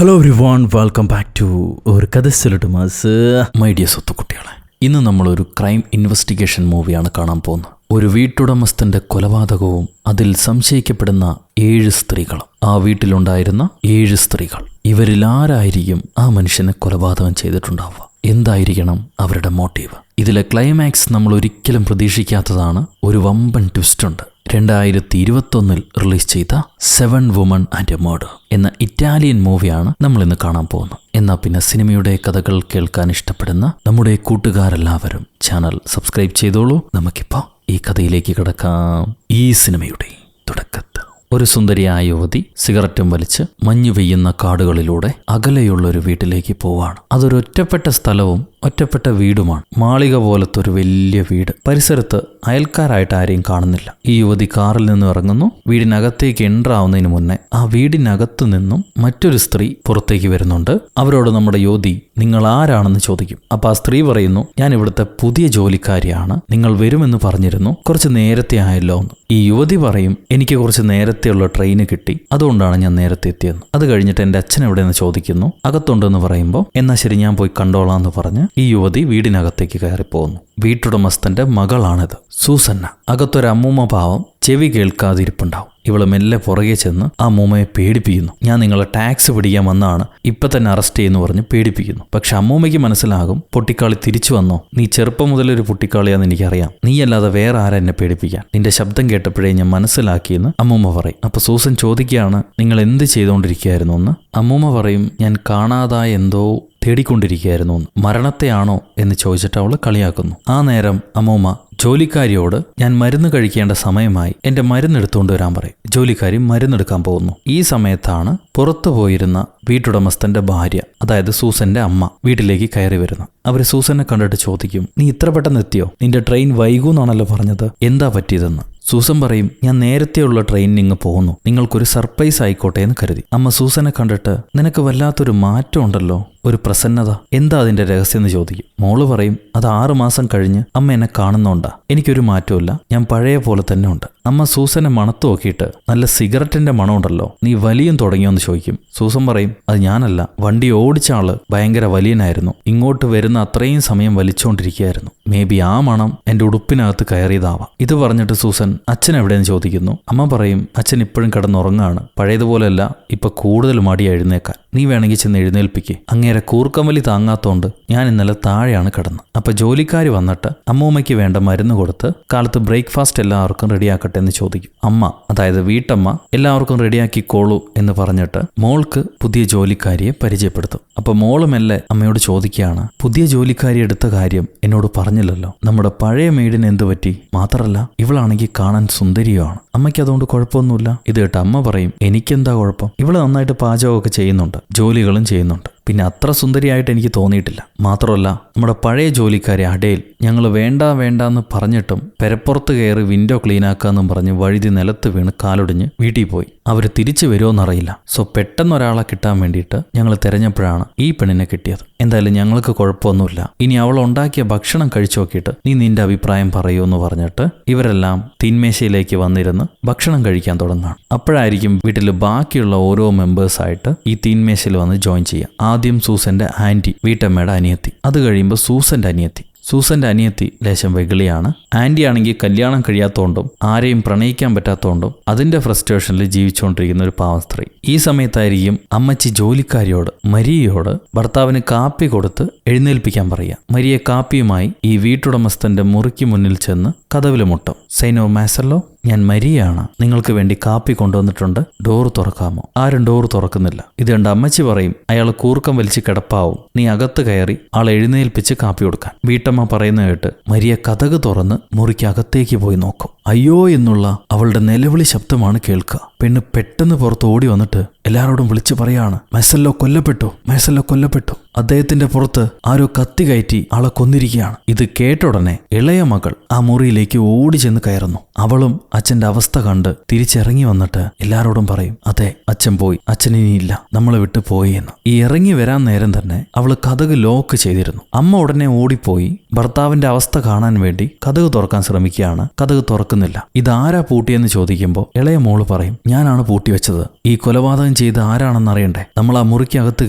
Hello everyone, welcome back to ഒരു കഥ സിലിട്ടുമാസ്. My dear സ്വത്തുക്കുട്ടികളെ, ഇന്ന് നമ്മളൊരു ക്രൈം ഇൻവെസ്റ്റിഗേഷൻ മൂവിയാണ് കാണാൻ പോകുന്നത്. ഒരു വീട്ടുടമസ്ഥന്റെ കൊലപാതകവും അതിൽ സംശയിക്കപ്പെടുന്ന 7 സ്ത്രീകളും. ആ വീട്ടിലുണ്ടായിരുന്ന 7 സ്ത്രീകൾ. ഇവരിൽ ആരായിരിക്കും ആ മനുഷ്യനെ കൊലപാതകം ചെയ്തിട്ടുണ്ടാവുക? എന്തായിരിക്കണം അവരുടെ മോട്ടീവ്? ഇതിലെ ക്ലൈമാക്സ് നമ്മൾ ഒരിക്കലും പ്രതീക്ഷിക്കാത്തതാണ്. ഒരു വമ്പൻ ട്വിസ്റ്റ് ഉണ്ട്. 2021 റിലീസ് ചെയ്ത 7 വുമൺ ആൻഡ് എ മർഡർ എന്ന ഇറ്റാലിയൻ മൂവിയാണ് നമ്മൾ ഇന്ന് കാണാൻ പോകുന്നത്. എന്നാൽ പിന്നെ സിനിമയുടെ കഥകൾ കേൾക്കാൻ ഇഷ്ടപ്പെടുന്ന നമ്മുടെ കൂട്ടുകാരെല്ലാവരും ചാനൽ സബ്സ്ക്രൈബ് ചെയ്തോളൂ. നമുക്കിപ്പോൾ ഈ കഥയിലേക്ക് കിടക്കാം. ഈ സിനിമയുടെ തുടക്കത്തിൽ ഒരു സുന്ദരിയായ യുവതി സിഗരറ്റും വലിച്ച് മഞ്ഞു പെയ്യുന്ന കാടുകളിലൂടെ അകലെയുള്ളൊരു വീട്ടിലേക്ക് പോവാണ്. അതൊരു ഒറ്റപ്പെട്ട സ്ഥലവും ഒറ്റപ്പെട്ട വീടുമാണ്. മാളിക പോലത്തെ ഒരു വലിയ വീട്. പരിസരത്ത് അയൽക്കാരായിട്ട് ആരെയും കാണുന്നില്ല. ഈ യുവതി കാറിൽ നിന്നും ഇറങ്ങുന്നു. വീടിനകത്തേക്ക് എൻ്റർ ആവുന്നതിന് മുന്നേ ആ വീടിനകത്തു നിന്നും മറ്റൊരു സ്ത്രീ പുറത്തേക്ക് വരുന്നുണ്ട്. അവരോട് നമ്മുടെ യുവതി നിങ്ങൾ ആരാണെന്ന് ചോദിക്കും. അപ്പൊ ആ സ്ത്രീ പറയുന്നു, ഞാൻ ഇവിടുത്തെ പുതിയ ജോലിക്കാരിയാണ്, നിങ്ങൾ വരുമെന്ന് പറഞ്ഞിരുന്നു, കുറച്ച് നേരത്തെ ആയല്ലോ എന്ന്. ഈ യുവതി പറയും, എനിക്ക് കുറച്ച് നേരത്തെയുള്ള ട്രെയിന് കിട്ടി, അതുകൊണ്ടാണ് ഞാൻ നേരത്തെ എത്തിയെന്ന്. അത് കഴിഞ്ഞിട്ട് എൻ്റെ അച്ഛൻ എവിടെയെന്ന് ചോദിക്കുന്നു. അകത്തുണ്ടെന്ന് പറയുമ്പോൾ എന്നാ ശരി ഞാൻ പോയി കണ്ടോളാം എന്ന് പറഞ്ഞ് ഈ യുവതി വീടിനകത്തേക്ക് കയറിപ്പോകുന്നു. വീട്ടുടമസ്ഥന്റെ മകളാണിത്, സൂസന്ന. അകത്തൊരു അമ്മൂമ്മ പാവം ചെവി കേൾക്കാതിരിപ്പുണ്ടാവും. ഇവള് മെല്ലെ പുറകെ ചെന്ന് ആ അമ്മൂമ്മയെ പേടിപ്പിക്കുന്നു. ഞാൻ നിങ്ങളെ ടാക്സ് പിടിക്കാൻ വന്നാണ്, ഇപ്പൊ തന്നെ അറസ്റ്റ് ചെയ്യുന്നു പറഞ്ഞ് പേടിപ്പിക്കുന്നു. പക്ഷെ അമ്മൂമ്മയ്ക്ക് മനസ്സിലാകും, പൊട്ടിക്കാളി തിരിച്ചു വന്നോ, നീ ചെറുപ്പം മുതലൊരു പൊട്ടിക്കാളിയാന്ന് എനിക്കറിയാം, നീയല്ലാതെ വേറെ ആരാ എന്നെ പേടിപ്പിക്കാൻ, നിന്റെ ശബ്ദം കേട്ടപ്പോഴേ ഞാൻ മനസ്സിലാക്കിയെന്ന് അമ്മൂമ്മ പറയും. അപ്പൊ സൂസൻ ചോദിക്കുകയാണ്, നിങ്ങൾ എന്ത് ചെയ്തുകൊണ്ടിരിക്കുകയായിരുന്നു എന്ന്. അമ്മൂമ്മ പറയും, ഞാൻ കാണാതായ എന്തോ തേടിക്കൊണ്ടിരിക്കുകയായിരുന്നു. മരണത്തെയാണോ എന്ന് ചോദിച്ചിട്ട് അവള് കളിയാക്കുന്നു. ആ നേരം അമ്മൂമ്മ ജോലിക്കാരിയോട് ഞാൻ മരുന്ന് കഴിക്കേണ്ട സമയമായി, എന്റെ മരുന്ന് എടുത്തുകൊണ്ട് വരാൻ പറയും. ജോലിക്കാരി മരുന്നെടുക്കാൻ പോകുന്നു. ഈ സമയത്താണ് പുറത്തു പോയിരുന്ന വീട്ടുടമസ്ഥന്റെ ഭാര്യ, അതായത് സൂസന്റെ അമ്മ, വീട്ടിലേക്ക് കയറി വരുന്നു. അവര് സൂസനെ കണ്ടിട്ട് ചോദിക്കും, നീ ഇത്ര പെട്ടെന്ന് എത്തിയോ? നിന്റെ ട്രെയിൻ വൈകൂന്നാണല്ലോ പറഞ്ഞത്, എന്താ പറ്റിയതെന്ന്. സൂസൻ പറയും, ഞാൻ നേരത്തെയുള്ള ട്രെയിനിന് ഇങ്ങ് പോകുന്നു, നിങ്ങൾക്കൊരു സർപ്രൈസ് ആയിക്കോട്ടെ എന്ന് കരുതി. അമ്മ സൂസനെ കണ്ടിട്ട്, നിനക്ക് വല്ലാത്തൊരു മാറ്റം ഉണ്ടല്ലോ, ഒരു പ്രസന്നത, എന്താ അതിന്റെ രഹസ്യം എന്ന് ചോദിക്കും. മോള് പറയും, അത് 6 മാസം കഴിഞ്ഞ് അമ്മ എന്നെ കാണുന്നോണ്ടാ, എനിക്കൊരു മാറ്റമില്ല, ഞാൻ പഴയ പോലെ തന്നെ ഉണ്ട്. അമ്മ സൂസനെ മണത്ത് നോക്കിയിട്ട്, നല്ല സിഗരറ്റിന്റെ മണമുണ്ടല്ലോ, നീ വലിയും തുടങ്ങിയോന്ന് ചോദിക്കും. സൂസൻ പറയും, അത് ഞാനല്ല, വണ്ടി ഓടിച്ച ആള് ഭയങ്കര വലിയനായിരുന്നു, ഇങ്ങോട്ട് വരുന്ന അത്രയും സമയം വലിച്ചുകൊണ്ടിരിക്കുകയായിരുന്നു, മേ ബി ആ മണം എന്റെ ഉടുപ്പിനകത്ത് കയറിയതാവാം. ഇത് പറഞ്ഞിട്ട് സൂസൻ അച്ഛൻ എവിടെയെന്ന് ചോദിക്കുന്നു. അമ്മ പറയും, അച്ഛൻ ഇപ്പോഴും കിടന്നുറങ്ങാണ്, പഴയതുപോലെയല്ല, ഇപ്പൊ കൂടുതൽ മടി എഴുന്നേക്കാൻ, നീ വേണമെങ്കിൽ ചെന്ന് എഴുന്നേൽപ്പിക്കേ, അങ്ങേരെ കൂർക്കമ്പലി താങ്ങാത്തോണ്ട് ഞാൻ ഇന്നലെ താഴെയാണ് കിടന്നത്. അപ്പൊ ജോലിക്കാരി വന്നിട്ട് അമ്മൂമ്മയ്ക്ക് വേണ്ട മരുന്ന് കൊടുത്ത് കാലത്ത് ബ്രേക്ക്ഫാസ്റ്റ് എല്ലാവർക്കും റെഡിയാക്കട്ടെ എന്ന് ചോദിക്കും. അമ്മ, അതായത് വീട്ടമ്മ, എല്ലാവർക്കും റെഡിയാക്കിക്കോളൂ എന്ന് പറഞ്ഞിട്ട് മോൾക്ക് പുതിയ ജോലിക്കാരിയെ പരിചയപ്പെടുത്തും. അപ്പൊ മോള് മെല്ലെ അമ്മയോട് ചോദിക്കുകയാണ്, പുതിയ ജോലിക്കാരി എടുത്ത കാര്യം എന്നോട് പറഞ്ഞില്ലല്ലോ, നമ്മുടെ പഴയ മെയ്ഡിന് എന്ത് പറ്റി? മാത്രല്ല ഇവളാണെങ്കിൽ കാണാൻ സുന്ദരിയുമാണ്, അമ്മയ്ക്ക് അതുകൊണ്ട് കുഴപ്പമൊന്നുമില്ല. ഇത് കേട്ട് അമ്മ പറയും, എനിക്കെന്താ കുഴപ്പം, ഇവള് നന്നായിട്ട് പാചകമൊക്കെ ചെയ്യുന്നുണ്ട്, ജോലികളും ചെയ്യുന്നുണ്ട്, പിന്നെ അത്ര സുന്ദരിയായിട്ട് എനിക്ക് തോന്നിയിട്ടില്ല. മാത്രമല്ല നമ്മുടെ പഴയ ജോലിക്കാരി അടേൽ, ഞങ്ങൾ വേണ്ടാന്ന് പറഞ്ഞിട്ടും പെരപ്പുറത്ത് കയറി വിൻഡോ ക്ലീനാക്കാന്നും പറഞ്ഞ് വഴുതി നിലത്ത് വീണ് കാലൊടിഞ്ഞ് വീട്ടിൽ പോയി. അവർ തിരിച്ചു വരുമോന്നറിയില്ല. സോ പെട്ടെന്ന് ഒരാളെ കിട്ടാൻ വേണ്ടിയിട്ട് ഞങ്ങൾ തിരഞ്ഞപ്പോഴാണ് ഈ പെണ്ണിനെ കിട്ടിയത്. എന്തായാലും ഞങ്ങൾക്ക് കുഴപ്പമൊന്നുമില്ല, ഇനി അവൾ ഉണ്ടാക്കിയ ഭക്ഷണം കഴിച്ചു നോക്കിയിട്ട് നീ നിന്റെ അഭിപ്രായം പറയൂന്ന് പറഞ്ഞിട്ട് ഇവരെല്ലാം തീന്മേശയിലേക്ക് വന്നിരുന്ന് ഭക്ഷണം കഴിക്കാൻ തുടങ്ങുകയാണ്. അപ്പോഴായിരിക്കും വീട്ടിൽ ബാക്കിയുള്ള ഓരോ മെമ്പേഴ്സായിട്ട് ഈ തീന്മേശയിൽ വന്ന് ജോയിൻ ചെയ്യുക. ആദ്യം സൂസന്റെ ആന്റി, വീട്ടമ്മയുടെ അനിയത്തി. അത് കഴിയുമ്പോൾ സൂസന്റെ അനിയത്തി. സൂസന്റെ അനിയത്തി ലേശം വെകിളിയാണ്. ആന്റി ആണെങ്കിൽ കല്യാണം കഴിയാത്തോണ്ടും ആരെയും പ്രണയിക്കാൻ പറ്റാത്തോണ്ടും അതിന്റെ ഫ്രസ്ട്രേഷനിൽ ജീവിച്ചുകൊണ്ടിരിക്കുന്ന ഒരു പാവ സ്ത്രീ. ഈ സമയത്തായിരിക്കും അമ്മച്ചി ജോലിക്കാരിയോട്, മരിയയോട്, ഭർത്താവിന് കാപ്പി കൊടുത്ത് എഴുന്നേൽപ്പിക്കാൻ പറയുക. മരിയ കാപ്പിയുമായി ഈ വീട്ടുടമസ്ഥന്റെ മുറിക്ക് മുന്നിൽ ചെന്ന് കതവില് മുട്ടും. സൈനോ മാസല്ലോ, ഞാൻ മരിയാണ്, നിങ്ങൾക്ക് വേണ്ടി കാപ്പി കൊണ്ടുവന്നിട്ടുണ്ട്, ഡോറ് തുറക്കാമോ? ആരും ഡോറ് തുറക്കുന്നില്ല. ഇത് കണ്ട് അമ്മച്ചി പറയും, അയാൾ കൂർക്കം വലിച്ച് കിടപ്പാവും, നീ അകത്ത് കയറി ആളെ എഴുന്നേൽപ്പിച്ച് കാപ്പി കൊടുക്കാൻ. വീട്ടമ്മ പറയുന്ന കേട്ട് മരിയ കതക് തുറന്ന് മുറിക്ക് അകത്തേക്ക് പോയി നോക്കും. അയ്യോ എന്നുള്ള അവളുടെ നിലവിളി ശബ്ദമാണ് കേൾക്കുക. പെണ്ണ് പെട്ടെന്ന് പുറത്ത് ഓടി വന്നിട്ട് എല്ലാവരോടും വിളിച്ചു പറയാണ്, മെസല്ലോ കൊല്ലപ്പെട്ടു, മെസല്ലോ കൊല്ലപ്പെട്ടു. അദ്ദേഹത്തിന്റെ പുറത്ത് ആരോ കത്തി കയറ്റി ആളെ കൊന്നിരിക്കുകയാണ്. ഇത് കേട്ട ഉടനെ ഇളയ മകൾ ആ മുറിയിലേക്ക് ഓടി ചെന്ന് കയറുന്നു. അവളും അച്ഛന്റെ അവസ്ഥ കണ്ട് തിരിച്ചിറങ്ങി വന്നിട്ട് എല്ലാരോടും പറയും, അതെ അച്ഛൻ പോയി, അച്ഛൻ ഇനിയില്ല, നമ്മളെ വിട്ടു പോയി എന്ന്. ഈ ഇറങ്ങി വരാൻ നേരം തന്നെ അവള് കതക് ലോക്ക് ചെയ്തിരുന്നു. അമ്മ ഉടനെ ഓടിപ്പോയി ഭർത്താവിന്റെ അവസ്ഥ കാണാൻ വേണ്ടി കതക് തുറക്കാൻ ശ്രമിക്കുകയാണ്. കതക് തുറക്കുന്നില്ല. ഇതാരാ പൂട്ടിയെന്ന് ചോദിക്കുമ്പോൾ ഇളയ മോള് പറയും, ഞാനാണ് പൂട്ടിവെച്ചത്. ഈ കൊലപാതകം ചെയ്ത് ആരാണെന്ന് അറിയണ്ടേ, നമ്മൾ ആ മുറിക്കകത്ത്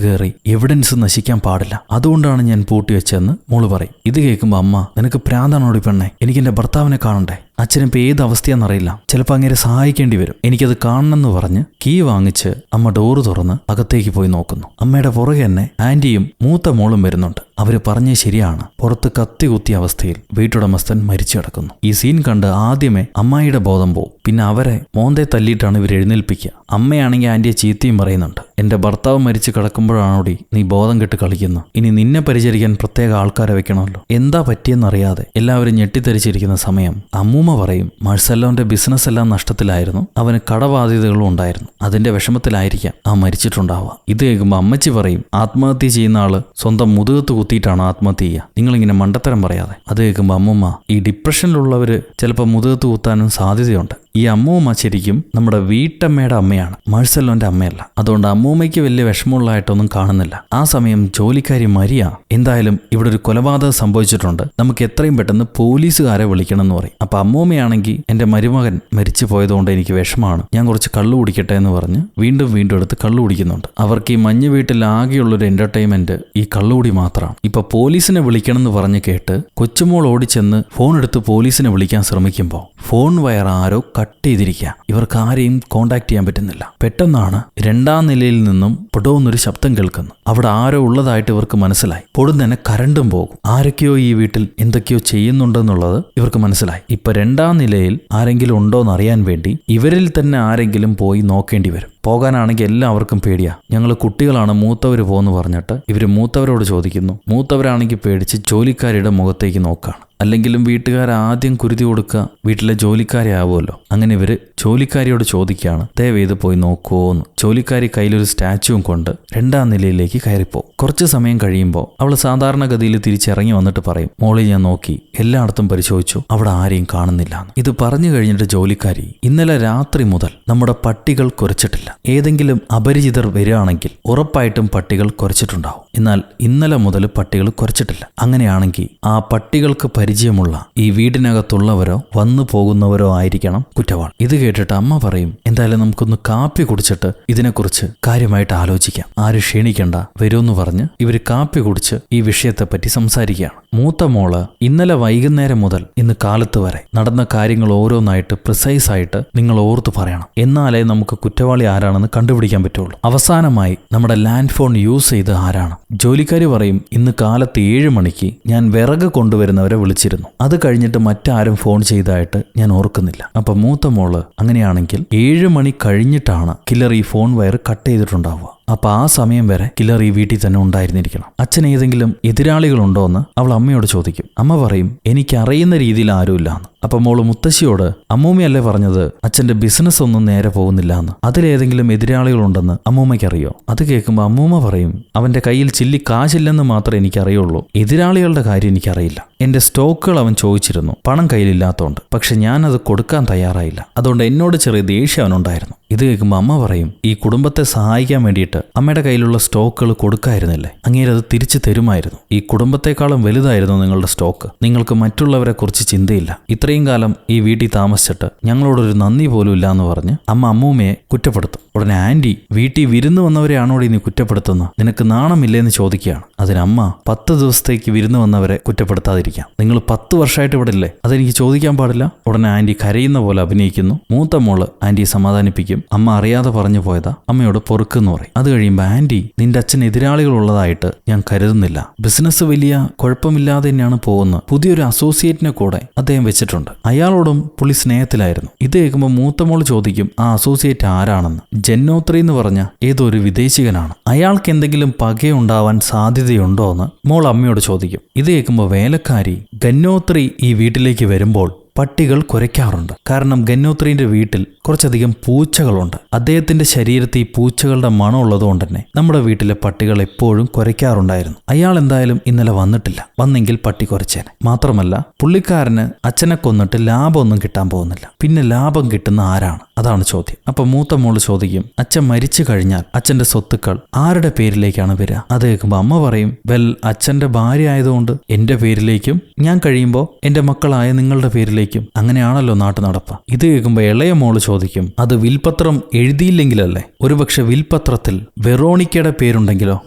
കയറി എവിഡൻസ് നശിക്കാൻ പാടില്ല, അതുകൊണ്ടാണ് ഞാൻ പൂട്ടിവെച്ചതെന്ന് മോള് പറയും. ഇത് കേൾക്കുമ്പോൾ അമ്മ, നിനക്ക് പ്രാന്താണോടി പെണ്ണെ, എനിക്കെന്റെ ഭർത്താവിനെ കാണണ്ടേ, അച്ഛനിപ്പോൾ ഏത് അവസ്ഥയാണെന്നറിയില്ല, ചിലപ്പോൾ അങ്ങനെ സഹായിക്കേണ്ടി വരും, എനിക്കത് കാണണമെന്ന് പറഞ്ഞ് കീ വാങ്ങിച്ച് അമ്മ ഡോറ് തുറന്ന് അകത്തേക്ക് പോയി നോക്കുന്നു. അമ്മയുടെ പുറകെ തന്നെ ആന്റിയും മൂത്ത മോളും വരുന്നുണ്ട്. അവര് പറഞ്ഞത് ശരിയാണ്. പുറത്ത് കത്തി കുത്തിയ അവസ്ഥയിൽ വീട്ടുടമസ്ഥൻ മരിച്ചു കിടക്കുന്നു. ഈ സീൻ കണ്ട് ആദ്യമേ അമ്മായിയുടെ ബോധം പോവും. പിന്നെ അവരെ മോന്തെ തല്ലിയിട്ടാണ് ഇവർ എഴുന്നേൽപ്പിക്കുക. അമ്മയാണെങ്കിൽ ആന്റിയെ ചീത്തയും പറയുന്നുണ്ട്. എന്റെ ഭർത്താവ് മരിച്ചു കിടക്കുമ്പോഴാണോടി നീ ബോധം കെട്ട് കളിക്കുന്നു, ഇനി നിന്നെ പരിചരിക്കാൻ പ്രത്യേക ആൾക്കാരെ വെക്കണമല്ലോ. എന്താ പറ്റിയെന്നറിയാതെ എല്ലാവരും ഞെട്ടിത്തെറിച്ചിരിക്കുന്ന സമയം അമ്മൂമ്മ പറയും, മാർസെല്ലോന്റെ ബിസിനസ് എല്ലാം നഷ്ടത്തിലായിരുന്നു, അവന് കടബാധ്യതകളും ഉണ്ടായിരുന്നു, അതിന്റെ വിഷമത്തിലായിരിക്കാം ആ മരിച്ചിട്ടുണ്ടാവുക. ഇത് കേൾക്കുമ്പോൾ അമ്മച്ചി പറയും, ആത്മഹത്യ ചെയ്യുന്ന ആള് സ്വന്തം മുതുകത്ത് കുത്തിയിട്ടാണ് ആത്മഹത്യ ചെയ്യുക, നിങ്ങളിങ്ങനെ മണ്ടത്തരം പറയാതെ. അത് കേൾക്കുമ്പോൾ അമ്മൂമ്മ, ഈ ഡിപ്രഷനിലുള്ളവര് ചിലപ്പോൾ മുതുകത്ത് കുത്താനും സാധ്യതയുണ്ട്. ഈ അമ്മൂമ്മ ശരിക്കും നമ്മുടെ വീട്ടമ്മയുടെ അമ്മയാണ്, മാർസെല്ലോന്റെ അമ്മയല്ല. അതുകൊണ്ട് അമ്മൂമ്മയ്ക്ക് വലിയ വിഷമമുള്ളതായിട്ടൊന്നും കാണുന്നില്ല. ആ സമയം ജോലിക്കാരി മരിയ, എന്തായാലും ഇവിടെ ഒരു കൊലപാതകം സംഭവിച്ചിട്ടുണ്ട്, നമുക്ക് എത്രയും പെട്ടെന്ന് പോലീസുകാരെ വിളിക്കണം എന്ന് പറയും. അപ്പൊ അമ്മൂമ്മയാണെങ്കിൽ എന്റെ മരുമകൻ മരിച്ചു പോയതുകൊണ്ട് എനിക്ക് വിഷമാണ്, ഞാൻ കുറച്ച് കള്ളു കുടിക്കട്ടെ എന്ന് പറഞ്ഞ് വീണ്ടും എടുത്ത് കള്ളു കുടിക്കുന്നുണ്ട്. അവർക്ക് ഈ മഞ്ഞ് വീട്ടിൽ ആകെയുള്ളൊരു എന്റർടൈൻമെന്റ് ഈ കള്ളുകൂടി മാത്രമാണ്. ഇപ്പൊ പോലീസിനെ വിളിക്കണം എന്ന് പറഞ്ഞ് കേട്ട് കൊച്ചുമോൾ ഓടിച്ചെന്ന് ഫോൺ എടുത്ത് പോലീസിനെ വിളിക്കാൻ ശ്രമിക്കുമ്പോൾ ഫോൺ വയർ ആരോ കട്ട് ചെയ്തിരിക്കുക. ഇവർക്ക് ആരെയും കോണ്ടാക്ട് ചെയ്യാൻ പറ്റുന്നില്ല. പെട്ടെന്നാണ് 2ാം നിലയിൽ നിന്നും പൊടുന്നൊരു ശബ്ദം കേൾക്കുന്നു. അവിടെ ആരോ ഉള്ളതായിട്ട് ഇവർക്ക് മനസ്സിലായി. പൊടുന്നനെ കരണ്ടും പോകും. ആരൊക്കെയോ ഈ വീട്ടിൽ എന്തൊക്കെയോ ചെയ്യുന്നുണ്ടെന്നുള്ളത് ഇവർക്ക് മനസ്സിലായി. ഇപ്പൊ 2ാം നിലയിൽ ആരെങ്കിലും ഉണ്ടോന്ന് അറിയാൻ വേണ്ടി ഇവരിൽ തന്നെ ആരെങ്കിലും പോയി നോക്കേണ്ടി വരും. പോകാനാണെങ്കിൽ എല്ലാവർക്കും പേടിയാ. ഞങ്ങൾ കുട്ടികളാണ്, മൂത്തവർ പോന്ന് പറഞ്ഞിട്ട് ഇവര് മൂത്തവരോട് ചോദിക്കുന്നു. മൂത്തവരാണെങ്കിൽ പേടിച്ച് ജോലിക്കാരിയുടെ മുഖത്തേക്ക് നോക്കാണ്. അല്ലെങ്കിലും വീട്ടുകാർ ആദ്യം കുരുതി കൊടുക്കുക വീട്ടിലെ ജോലിക്കാരെ ആവുമല്ലോ. അങ്ങനെ ഇവര് ജോലിക്കാരിയോട് ചോദിക്കുകയാണ്, ദയവേത് പോയി നോക്കുമോന്ന്. ജോലിക്കാരി കയ്യിലൊരു സ്റ്റാച്ചുവും കൊണ്ട് 2ാം നിലയിലേക്ക് കയറിപ്പോവും. കുറച്ച് സമയം കഴിയുമ്പോൾ അവൾ സാധാരണഗതിയിൽ തിരിച്ചിറങ്ങി വന്നിട്ട് പറയും, മോളെ ഞാൻ നോക്കി, എല്ലായിടത്തും പരിശോധിച്ചു, അവിടെ ആരെയും കാണുന്നില്ല. ഇത് പറഞ്ഞു കഴിഞ്ഞിട്ട് ജോലിക്കാരി, ഇന്നലെ രാത്രി മുതൽ നമ്മുടെ പട്ടികൾ കുരച്ചിട്ടില്ല. ഏതെങ്കിലും അപരിചിതർ വരികയാണെങ്കിൽ ഉറപ്പായിട്ടും പട്ടികൾ കുരച്ചിട്ടുണ്ടാവും. എന്നാൽ ഇന്നലെ മുതൽ പട്ടികൾ കുരച്ചിട്ടില്ല. അങ്ങനെയാണെങ്കിൽ ആ പട്ടികൾക്ക് പരിചയമുള്ള ഈ വീടിനകത്തുള്ളവരോ വന്നു പോകുന്നവരോ ആയിരിക്കണം കുറ്റവാളി. ഇത് കേട്ടിട്ട് അമ്മ പറയും, എന്തായാലും നമുക്കൊന്ന് കാപ്പി കുടിച്ചിട്ട് ഇതിനെക്കുറിച്ച് കാര്യമായിട്ട് ആലോചിക്കാം, ആരും ക്ഷീണിക്കണ്ട, വരുമെന്ന് പറഞ്ഞ് ഇവര് കാപ്പി കുടിച്ച് ഈ വിഷയത്തെപ്പറ്റി സംസാരിക്കുകയാണ്. മൂത്ത മോള് ഇന്നലെ വൈകുന്നേരം മുതൽ ഇന്ന് കാലത്ത് വരെ നടന്ന കാര്യങ്ങൾ ഓരോന്നായിട്ട് പ്രിസൈസ് ആയിട്ട് നിങ്ങൾ ഓർത്തു പറയണം, എന്നാലേ നമുക്ക് കുറ്റവാളി ആരാണെന്ന് കണ്ടുപിടിക്കാൻ പറ്റുള്ളൂ. അവസാനമായി നമ്മുടെ ലാൻഡ് ഫോൺ യൂസ് ചെയ്ത് ആരാണ്? ജോലിക്കാരി പറയും, ഇന്ന് കാലത്ത് 7 മണിക്ക് ഞാൻ വിറക് കൊണ്ടുവരുന്നവരെ വിളിച്ചിരുന്നു, അത് കഴിഞ്ഞിട്ട് മറ്റാരും ഫോൺ ചെയ്തതായിട്ട് ഞാൻ ഓർക്കുന്നില്ല. അപ്പൊ മൂത്ത മോള്, അങ്ങനെയാണെങ്കിൽ 7 മണി കഴിഞ്ഞിട്ടാണ് കില്ലർ ഈ ഫോൺ വയർ കട്ട് ചെയ്തിട്ടുണ്ടാവുക. അപ്പൊ ആ സമയം വരെ കില്ലർ ഈ വീട്ടിൽ തന്നെ ഉണ്ടായിരുന്നിരിക്കണം. അച്ഛൻ ഏതെങ്കിലും എതിരാളികളുണ്ടോ എന്ന് അവൾ അമ്മയോട് ചോദിക്കും. അമ്മ പറയും, എനിക്കറിയുന്ന രീതിയിൽ ആരുമില്ലാന്ന്. അപ്പൊ മോള് മുത്തശ്ശിയോട്, അമ്മൂമ്മയല്ലേ പറഞ്ഞത് അച്ഛന്റെ ബിസിനസ് ഒന്നും നേരെ പോകുന്നില്ല എന്ന്, അതിലേതെങ്കിലും എതിരാളികളുണ്ടെന്ന് അമ്മൂമ്മയ്ക്കറിയോ? അത് കേൾക്കുമ്പോൾ അമ്മൂമ്മ പറയും, അവന്റെ കയ്യിൽ ചില്ലി കാശില്ലെന്ന് മാത്രമേ എനിക്കറിയുള്ളൂ, എതിരാളികളുടെ കാര്യം എനിക്കറിയില്ല. എന്റെ സ്റ്റോക്കുകൾ അവൻ ചോദിച്ചിരുന്നു, പണം കയ്യിലില്ലാത്തതുകൊണ്ട്, പക്ഷെ ഞാനത് കൊടുക്കാൻ തയ്യാറായില്ല, അതുകൊണ്ട് എന്നോട് ചെറിയ ദേഷ്യം അവനുണ്ടായിരുന്നു. ഇത് കേൾക്കുമ്പോൾ അമ്മ പറയും, ഈ കുടുംബത്തെ സഹായിക്കാൻ വേണ്ടിയിട്ട് അമ്മയുടെ കയ്യിലുള്ള സ്റ്റോക്കുകൾ കൊടുക്കായിരുന്നില്ലേ, അങ്ങേരത് തിരിച്ചു തരുമായിരുന്നു. ഈ കുടുംബത്തെക്കാളും വലുതായിരുന്നു നിങ്ങളുടെ സ്റ്റോക്ക്, നിങ്ങൾക്ക് മറ്റുള്ളവരെ കുറിച്ച് ചിന്തയില്ല, ഇത്രയും കാലം ഈ വീട്ടിൽ താമസിച്ചിട്ട് ഞങ്ങളോടൊരു നന്ദി പോലും ഇല്ല എന്ന് പറഞ്ഞ് അമ്മ അമ്മൂമ്മയെ കുറ്റപ്പെടുത്തും. ഉടനെ ആന്റി, വീട്ടിൽ വിരുന്ന് വന്നവരെയാണോടി നീ കുറ്റപ്പെടുത്തുന്നത്, നിനക്ക് നാണമില്ലേന്ന് ചോദിക്കുകയാണ്. അതിനമ്മ, 10 ദിവസത്തേക്ക് വിരുന്ന് വന്നവരെ കുറ്റപ്പെടുത്താതിരിക്കാം, നിങ്ങൾ 10 വർഷമായിട്ട് ഇവിടെ ഇല്ലേ, അതെനിക്ക് ചോദിക്കാൻ പാടില്ല. ഉടനെ ആന്റി കരയുന്ന പോലെ അഭിനയിക്കുന്നു. മൂത്ത മോള് ആന്റിയെ സമാധാനിപ്പിക്കും, അമ്മ അറിയാതെ പറഞ്ഞു പോയതാ, അമ്മയോട് പൊറുക്കെന്ന് പറയും. അത് കഴിയുമ്പോൾ ആന്റി, നിന്റെ അച്ഛൻ എതിരാളികളുള്ളതായിട്ട് ഞാൻ കരുതുന്നില്ല, ബിസിനസ് വലിയ കുഴപ്പമില്ലാതെ തന്നെയാണ് പോകുന്നത്, പുതിയൊരു അസോസിയേറ്റിനെ കൂടെ അദ്ദേഹം വെച്ചിട്ടുണ്ട്, അയാളോടും പുള്ളി സ്നേഹത്തിലായിരുന്നു. ഇത് കേൾക്കുമ്പോൾ മൂത്ത മോള് ചോദിക്കും, ആ അസോസിയേറ്റ് ആരാണെന്ന്. ജന്നോത്രി എന്ന് പറഞ്ഞ ഏതോ ഒരു വിദേശികനാണ്, അയാൾക്ക് എന്തെങ്കിലും പകയുണ്ടാവാൻ സാധ്യതയുണ്ടോ എന്ന് മോൾ അമ്മയോട് ചോദിക്കും. ഇത് കേൾക്കുമ്പോൾ വേലക്കാരി, ഗന്നോത്രി ഈ വീട്ടിലേക്ക് വരുമ്പോൾ പട്ടികൾ കുരയ്ക്കാറുണ്ട്. കാരണം ഗന്നോത്രിന്റെ വീട്ടിൽ കുറച്ചധികം പൂച്ചകളുണ്ട്. അദ്ദേഹത്തിന്റെ ശരീരത്തിൽ ഈ പൂച്ചകളുടെ മണം ഉള്ളതുകൊണ്ട് തന്നെ നമ്മുടെ വീട്ടിലെ പട്ടികൾ എപ്പോഴും കുരയ്ക്കാറുണ്ടായിരുന്നു. അയാൾ എന്തായാലും ഇന്നലെ വന്നിട്ടില്ല. വന്നെങ്കിൽ പട്ടി കുരച്ചേനെ. മാത്രമല്ല പുള്ളിക്കാരന് അച്ഛനെ കൊന്നിട്ട് ലാഭമൊന്നും കിട്ടാൻ പോകുന്നില്ല. പിന്നെ ലാഭം കിട്ടുന്ന ആരാണ്? അതാണ് ചോദ്യം. അപ്പൊ മൂത്ത മോള് ചോദിക്കും, അച്ഛൻ മരിച്ചു കഴിഞ്ഞാൽ അച്ഛന്റെ സ്വത്തുക്കൾ ആരുടെ പേരിലേക്കാണ് വരിക? അത് കേൾക്കുമ്പോൾ അമ്മ പറയും, വെൽ, അച്ഛന്റെ ഭാര്യ ആയതുകൊണ്ട് എന്റെ പേരിലേക്കും ഞാൻ കഴിയുമ്പോൾ എന്റെ മക്കളായ നിങ്ങളുടെ പേരിലേക്കും. അങ്ങനെയാണല്ലോ നാട്ടു നടപ്പ്. ഇത് കേൾക്കുമ്പോൾ ഇളയ മോള് ചോദിക്കും, അത് വിൽപത്രം എഴുതിയില്ലെങ്കിലല്ലേ? ഒരുപക്ഷെ വിൽപത്രത്തിൽ വെറോണിക്കയുടെ പേരുണ്ടെങ്കിലോ?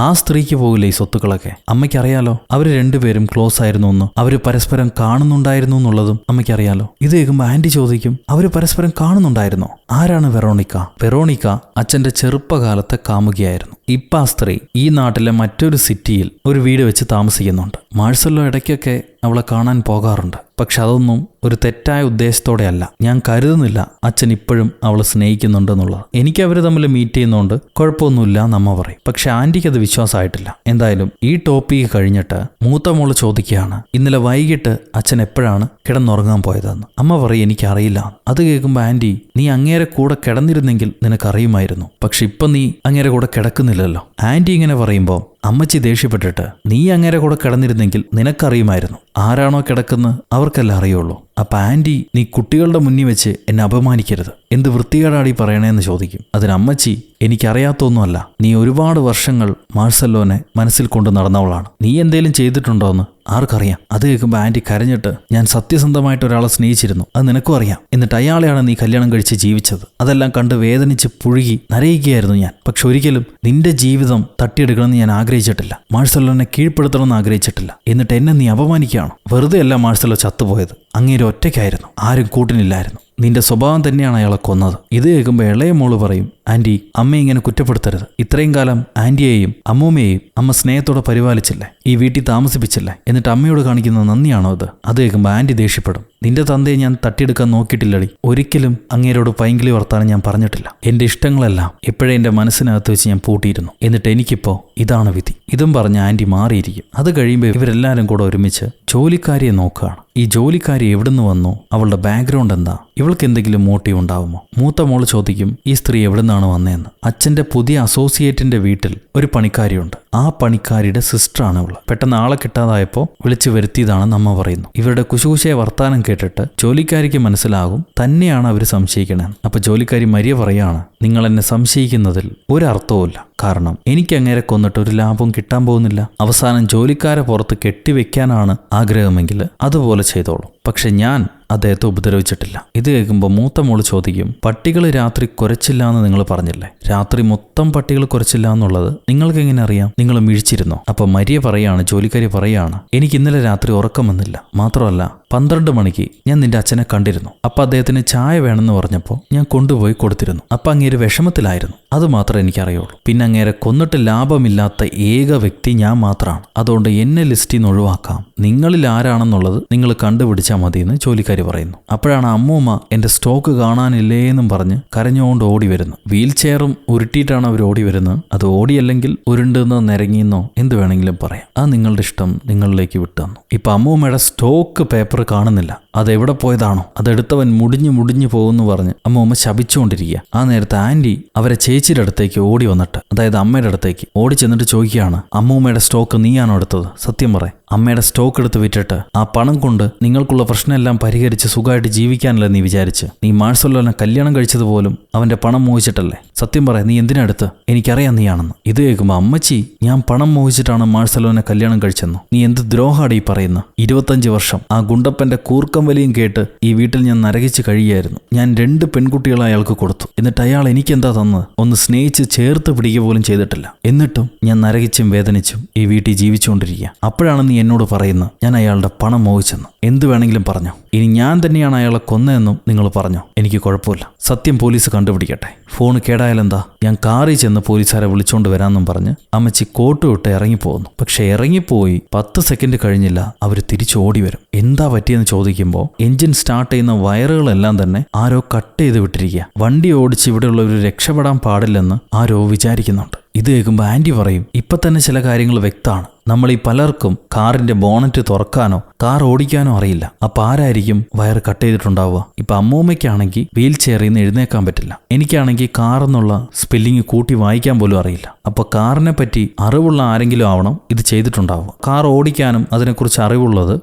ആ സ്ത്രീക്ക് പോകില്ലേ ഈ സ്വത്തുക്കളൊക്കെ? അമ്മയ്ക്കറിയാലോ അവര് രണ്ടുപേരും ക്ലോസ് ആയിരുന്നു എന്നും അവര് പരസ്പരം കാണുന്നുണ്ടായിരുന്നു എന്നുള്ളതും അമ്മയ്ക്കറിയാലോ. ഇത് കേൾക്കുമ്പോൾ ആന്റി ചോദിക്കും, അവര് പരസ്പരം കാണുന്നുണ്ടായിരുന്നോ? ആരാണ് വെറോണിക്ക? വെറോണിക്ക അച്ഛന്റെ ചെറുപ്പകാലത്തെ കാമുകിയായിരുന്നു. ഇപ്പൊ ആ സ്ത്രീ ഈ നാട്ടിലെ മറ്റൊരു സിറ്റിയിൽ ഒരു വീട് വെച്ച് താമസിക്കുന്നുണ്ട്. മാഴ്സല്ലോ ഇടയ്ക്കൊക്കെ അവളെ കാണാൻ പോകാറുണ്ട്. പക്ഷെ അതൊന്നും ഒരു തെറ്റായ ഉദ്ദേശത്തോടെ അല്ല. ഞാൻ കരുതുന്നില്ല അച്ഛൻ ഇപ്പോഴും അവളെ സ്നേഹിക്കുന്നുണ്ടെന്നുള്ളത്. എനിക്ക് അവർ തമ്മിൽ മീറ്റ് ചെയ്യുന്നതുകൊണ്ട് കുഴപ്പമൊന്നുമില്ല എന്നമ്മ പറയും. പക്ഷെ ആന്റിക്ക് അത് വിശ്വാസമായിട്ടില്ല. എന്തായാലും ഈ ടോപ്പിക്ക് കഴിഞ്ഞിട്ട് മൂത്ത മോള് ചോദിക്കുകയാണ്, ഇന്നലെ വൈകിട്ട് അച്ഛൻ എപ്പോഴാണ് കിടന്നുറങ്ങാൻ പോയതെന്ന്. അമ്മ പറയും, എനിക്കറിയില്ല. അത് കേൾക്കുമ്പോൾ ആന്റി, നീ അങ്ങേരെ കൂടെ കിടന്നിരുന്നെങ്കിൽ നിനക്കറിയുമായിരുന്നു. പക്ഷെ ഇപ്പൊ നീ അങ്ങേരെ കൂടെ കിടക്കുന്നില്ലല്ലോ. ആന്റി ഇങ്ങനെ പറയുമ്പോൾ അമ്മച്ചി ദേഷ്യപ്പെട്ടിട്ട്, നീ അങ്ങേരെ കൂടെ കിടന്നിരുന്നെങ്കിൽ നിനക്കറിയുമായിരുന്നു. ആരാണോ കിടക്കുന്നത് അവർക്കെല്ലാം അറിയുള്ളൂ. അപ്പൊ ആന്റി, നീ കുട്ടികളുടെ മുന്നിൽ വെച്ച് എന്നെ അപമാനിക്കരുത്. എന്ത് വൃത്തികേടാടി പറയണേന്ന് ചോദിക്കും. അതിന് അമ്മച്ചി, എനിക്കറിയാത്തൊന്നുമല്ല. നീ ഒരുപാട് വർഷങ്ങൾ മാഴ്സല്ലോനെ മനസ്സിൽ കൊണ്ട് നടന്നവളാണ്. നീ എന്തേലും ചെയ്തിട്ടുണ്ടോന്ന് ആർക്കറിയാം? അത് കേൾക്കുമ്പോൾ ആന്റി കരഞ്ഞിട്ട്, ഞാൻ സത്യസന്ധമായിട്ട് ഒരാളെ സ്നേഹിച്ചിരുന്നു, അത് നിനക്കും അറിയാം. എന്നിട്ട് അയാളെയാണ് നീ കല്യാണം കഴിച്ച് ജീവിച്ചത്. അതെല്ലാം കണ്ട് വേദനിച്ച് പുഴുകി നരയിക്കുകയായിരുന്നു ഞാൻ. പക്ഷെ ഒരിക്കലും നിന്റെ ജീവിതം തട്ടിയെടുക്കണമെന്ന് ഞാൻ ആഗ്രഹിച്ചിട്ടില്ല. മാഴ്സല്ലോനെ കീഴ്പ്പെടുത്തണമെന്ന് ആഗ്രഹിച്ചിട്ടില്ല. എന്നിട്ട് എന്നെ നീ അപമാനിക്കുകയാണ്. വെറുതെ അല്ല മാഴ്സല്ലോ ചത്തുപോയത്. അങ്ങേര് ഒറ്റയ്ക്കായിരുന്നു, ആരും കൂട്ടിനില്ലായിരുന്നു. നിന്റെ സ്വഭാവം തന്നെയാണ് അയാളെ കൊന്നത്. ഇത് കേൾക്കുമ്പോൾ ഇളയ മോള് പറയും, ആന്റി, അമ്മ ഇങ്ങനെ കുറ്റപ്പെടുത്തരുത്. ഇത്രയും കാലം ആന്റിയെയും അമ്മൂമ്മയെയും അമ്മ സ്നേഹത്തോടെ പരിപാലിച്ചില്ലേ? ഈ വീട്ടിൽ താമസിപ്പിച്ചില്ലേ? എന്നിട്ട് അമ്മയോട് കാണിക്കുന്ന നന്ദിയാണോ അത്? അത് കേൾക്കുമ്പോൾ ആന്റി ദേഷ്യപ്പെടും. നിന്റെ തന്തയെ ഞാൻ തട്ടിയെടുക്കാൻ നോക്കിയിട്ടില്ലടി. ഒരിക്കലും അങ്ങേരോട് പൈങ്കിളി വർത്താനം ഞാൻ പറഞ്ഞിട്ടില്ല. എന്റെ ഇഷ്ടങ്ങളെല്ലാം എപ്പോഴേ എന്റെ മനസ്സിനകത്ത് വെച്ച് ഞാൻ പൂട്ടിയിരുന്നു. എന്നിട്ട് എനിക്കിപ്പോ ഇതാണ് വിധി. ഇതും പറഞ്ഞ് ആന്റി മാറിയിരിക്കും. അത് കഴിയുമ്പോൾ ഇവരെല്ലാരും കൂടെ ഒരുമിച്ച് ജോലിക്കാരിയെ നോക്കുകയാണ്. ഈ ജോലിക്കാരി എവിടുന്ന് വന്നു? അവളുടെ ബാക്ക്ഗ്രൗണ്ട് എന്താ? ഇവൾക്ക് എന്തെങ്കിലും മോട്ടീവ് ഉണ്ടാവുമോ? മൂത്ത മോള് ചോദിക്കും, ഈ സ്ത്രീ എവിടുന്നാണ് വന്നതെന്ന്. അച്ഛന്റെ പുതിയ അസോസിയേറ്റിന്റെ വീട്ടിൽ ഒരു പണിക്കാരിയുണ്ട്. ആ പണിക്കാരിയുടെ സിസ്റ്ററാണ് ഇവള്. പെട്ടെന്ന് ആളെ കിട്ടാതായപ്പോൾ വിളിച്ചു വരുത്തിയതാണെന്ന് അമ്മ പറയുന്നു. ഇവരുടെ കുശുകുശയെ വർത്താനം കേട്ടിട്ട് ജോലിക്കാരിക്ക് മനസ്സിലാകും തന്നെയാണ് അവർ സംശയിക്കണേന്ന്. അപ്പൊ ജോലിക്കാരി മരിയ പറയാണ്, നിങ്ങൾ എന്നെ സംശയിക്കുന്നതിൽ ഒരർത്ഥവുമില്ല. കാരണം എനിക്ക് അങ്ങേരെ കൊന്നിട്ട് ഒരു ലാഭവും കിട്ടാൻ പോകുന്നില്ല. അവസാനം ജോലിക്കാരെ പുറത്ത് കെട്ടിവെക്കാനാണ് ആഗ്രഹമെങ്കിൽ അതുപോലെ ചെയ്തോളൂ. പക്ഷെ ഞാൻ അദ്ദേഹത്തെ ഉപദ്രവിച്ചിട്ടില്ല. ഇത് കേൾക്കുമ്പോൾ മൂത്ത മോള് ചോദിക്കും, പട്ടികൾ രാത്രി കുരച്ചില്ല എന്ന് നിങ്ങൾ പറഞ്ഞില്ലേ? രാത്രി മൊത്തം പട്ടികൾ കുരച്ചില്ല എന്നുള്ളത് നിങ്ങൾക്ക് എങ്ങനെ അറിയാം? നിങ്ങൾ മിഴിച്ചിരുന്നോ? അപ്പൊ മരിയ പറയാണ്, ജോലിക്കാരി പറയാണ്, എനിക്ക് ഇന്നലെ രാത്രി ഉറക്കം വന്നില്ല. മാത്രമല്ല 12 മണിക്ക് ഞാൻ നിന്റെ അച്ഛനെ കണ്ടിരുന്നു. അപ്പൊ അദ്ദേഹത്തിന് ചായ വേണമെന്ന് പറഞ്ഞപ്പോൾ ഞാൻ കൊണ്ടുപോയി കൊടുത്തിരുന്നു. അപ്പൊ അങ്ങേര് വിഷമത്തിലായിരുന്നു. അത് മാത്രമേ എനിക്കറിയുള്ളൂ. പിന്നെ അങ്ങേരെ കൊന്നിട്ട് ലാഭമില്ലാത്ത ഏക വ്യക്തി ഞാൻ മാത്രമാണ്. അതുകൊണ്ട് എന്നെ ലിസ്റ്റിൽ നിന്ന് ഒഴിവാക്കാം. നിങ്ങളിൽ ആരാണെന്നുള്ളത് നിങ്ങൾ കണ്ടുപിടിച്ചാൽ മതിയെന്ന് ജോലിക്കാരി പറയുന്നു. അപ്പോഴാണ് അമ്മൂമ്മ എന്റെ സ്റ്റോക്ക് കാണാനില്ലേ എന്നും പറഞ്ഞ് കരഞ്ഞുകൊണ്ട് ഓടി വരുന്നു. വീൽ ചെയറും ഉരുട്ടിയിട്ടാണ് അവർ ഓടി വരുന്നത്. അത് ഓടിയല്ലെങ്കിൽ ഉരുണ്ടെന്നോ നിരങ്ങിയെന്നോ എന്ത് വേണമെങ്കിലും പറയാം. അത് നിങ്ങളുടെ ഇഷ്ടം, നിങ്ങളിലേക്ക് വിട്ടുതന്നു. ഇപ്പൊ അമ്മൂമ്മയുടെ സ്റ്റോക്ക് പേപ്പർ കാണുന്നില്ല. അതെവിടെ പോയതാണോ? അതെടുത്തവൻ മുടിഞ്ഞു പോകുന്നു പറഞ്ഞ് അമ്മൂമ്മ ശപിച്ചുകൊണ്ടിരിക്കുക. ആ നേരത്തെ ആന്റി അവരെ ചേച്ചിയുടെ അടുത്തേക്ക് ഓടി വന്നിട്ട്, അതായത് അമ്മയുടെ അടുത്തേക്ക് ഓടി ചെന്നിട്ട് ചോദിക്കുകയാണ്, അമ്മൂമ്മയുടെ സ്റ്റോക്ക് നീയാണോ എടുത്തത്? സത്യം പറ. അമ്മയുടെ സ്റ്റോക്ക് എടുത്ത് വിറ്റിട്ട് ആ പണം കൊണ്ട് നിങ്ങൾക്കുള്ള പ്രശ്നമെല്ലാം പരിഹരിച്ച് സുഖമായിട്ട് ജീവിക്കാനല്ലേ നീ വിചാരിച്ച്? നീ മാഴ്സല്ലോനെ കല്യാണം കഴിച്ചതുപോലും അവന്റെ പണം മോഹിച്ചിട്ടല്ലേ? സത്യം പറ, നീ എന്തിനടുത്ത്? എനിക്കറിയാം നീയാണെന്ന്. ഇത് കേൾക്കുമ്പോൾ അമ്മച്ചി, ഞാൻ പണം മോഹിച്ചിട്ടാണ് മാഴ്സല്ലോനെ കല്യാണം കഴിച്ചെന്നു? നീ എന്ത് ദ്രോഹാടി പറയുന്ന? 25 വർഷം ആ ഗുണ്ടപ്പന്റെ കൂർക്കം വലിയും കേട്ട് ഈ വീട്ടിൽ ഞാൻ നരകിച്ച് കഴിയായിരുന്നു. ഞാൻ 2 പെൺകുട്ടികളെ അയാൾക്ക് കൊടുത്തു. എന്നിട്ട് അയാൾ എനിക്കെന്താ തന്നത്? ഒന്ന് സ്നേഹിച്ച് ചേർത്ത് പിടിക്കുക പോലും ചെയ്തിട്ടില്ല. എന്നിട്ടും ഞാൻ നരകിച്ചും വേദനിച്ചും ഈ വീട്ടിൽ ജീവിച്ചുകൊണ്ടിരിക്കുക. അപ്പോഴാണ് നീ എന്നോട് പറയുന്നത് ഞാൻ അയാളുടെ പണം മോഹിച്ചെന്ന്. എന്ത് വേണമെങ്കിലും പറഞ്ഞോ. ഇനി ഞാൻ തന്നെയാണ് അയാളെ കൊന്നതെന്നും നിങ്ങൾ പറഞ്ഞോ. എനിക്ക് കുഴപ്പമില്ല. സത്യം പോലീസ് കണ്ടുപിടിക്കട്ടെ. ഫോൺ കേടായാലെന്താ? ഞാൻ കാറിൽ ചെന്ന് പോലീസുകാരെ വിളിച്ചോണ്ട് വരാമെന്നും പറഞ്ഞ് അമ്മച്ചി കോട്ട് വിട്ട് ഇറങ്ങിപ്പോകുന്നു. പക്ഷെ ഇറങ്ങിപ്പോയി 10 സെക്കൻഡ് കഴിഞ്ഞില്ല അവർ തിരിച്ചോടി വരും. എന്താ പറ്റിയെന്ന് ചോദിക്കുമ്പോൾ എഞ്ചിൻ സ്റ്റാർട്ട് ചെയ്യുന്ന വയറുകളെല്ലാം തന്നെ ആരോ കട്ട് ചെയ്ത് വിട്ടിരിക്കുക. വണ്ടി ഓടിച്ച് ഇവിടെയുള്ളവർ രക്ഷപ്പെടാൻ പാടില്ലെന്ന് ആരോ വിചാരിക്കുന്നുണ്ട്. ഇത് കേൾക്കുമ്പോൾ ആൻറ്റി പറയും ഇപ്പം തന്നെ ചില കാര്യങ്ങൾ വ്യക്തമാണ്. നമ്മൾ ഈ പലർക്കും കാറിന്റെ ബോണറ്റ് തുറക്കാനോ കാർ ഓടിക്കാനോ അറിയില്ല. അപ്പൊ ആരായിരിക്കും വയർ കട്ട് ചെയ്തിട്ടുണ്ടാവുക? ഇപ്പൊ അമ്മൂമ്മയ്ക്കാണെങ്കിൽ വീൽ ചെയറിൽ നിന്ന് എഴുന്നേക്കാൻ പറ്റില്ല. എനിക്കാണെങ്കിൽ കാർ എന്നുള്ള സ്പെല്ലിങ് കൂട്ടി വായിക്കാൻ പോലും അറിയില്ല. അപ്പൊ കാറിനെ പറ്റി അറിവുള്ള ആരെങ്കിലും ആവണം ഇത് ചെയ്തിട്ടുണ്ടാവുക. കാർ ഓടിക്കാനും അതിനെക്കുറിച്ച് അറിവുള്ളത്